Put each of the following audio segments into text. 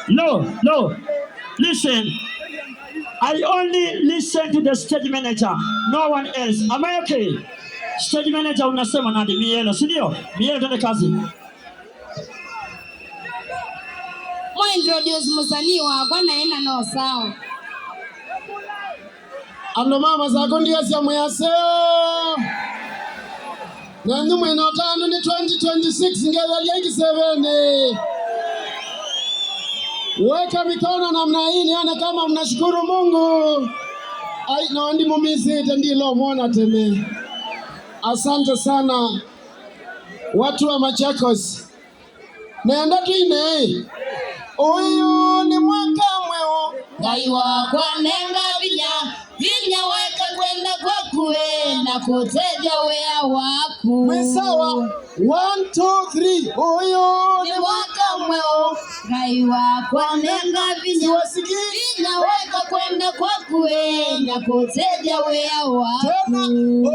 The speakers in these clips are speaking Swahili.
No. Listen. I only listen to the stage manager. No one else. Am I okay? Stage manager unasema nani? Mielo, si ndio? Mielo twende kazi. Mo introduce msanii wako naenda no sawa. Ando mama zako ndio sia mwaseo. Na ndio mweno tano ni 2026 ngeza yengi 7. Weka mikono namna hii nione kama mnashukuru Mungu. Ai na ndi mumisi ndilo muona teme. Asante sana watu wa Machakos. Nenda tuine. Uyu ni mwaka mweo. Ngai wakwa nenga vinya weka kwenda kwa kuenda kuteja wea waku. Mwesawa 1 2 3. Uyu ni mwaka mweo. Ngai wakwa nenga vinya weka kwenda kwa kuenda kuteja wea waku. Tena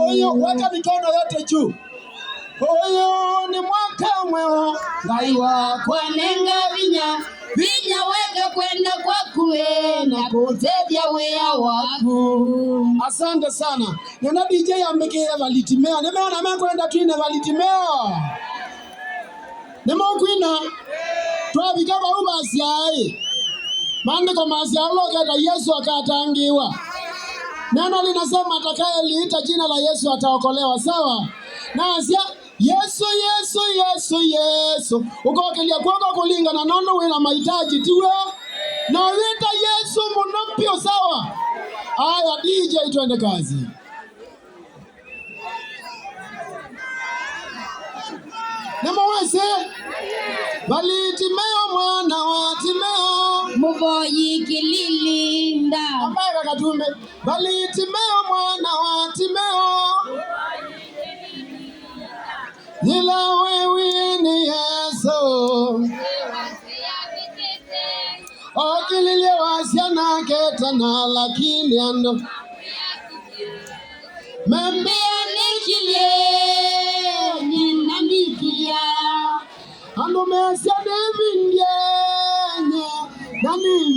uyu weka mikono yote juu. Uyu ni mwaka mweo. Ngai wakwa nenga vinya weka kwenda kwa kuenda kuteja wea waku. Asante sana. Nena DJ ambeke valitimea. Nimeona makwenda tuine valitimea. Nemokwina twabika baubasi ai. Maandiko masi alogeta Yesu akatangiwa. Neno linasema atakayeliita jina la Yesu ataokolewa, sawa? Nasia Yesu. Ukokelia kwako kulingana nono wina mahitaji tiwe. Na wita Yesu munopio, sawa? Aya DJ twende kazi. Nemowese Balitimeo mwana wa Timeo Muboyi kililinda Ambaga Katumbe Balitimeo mwana wa Timeo Nila wewe ni Yesu Okililie wasiana ketana lakini ando Membea nikilie ninanikia Ando mesia David Nani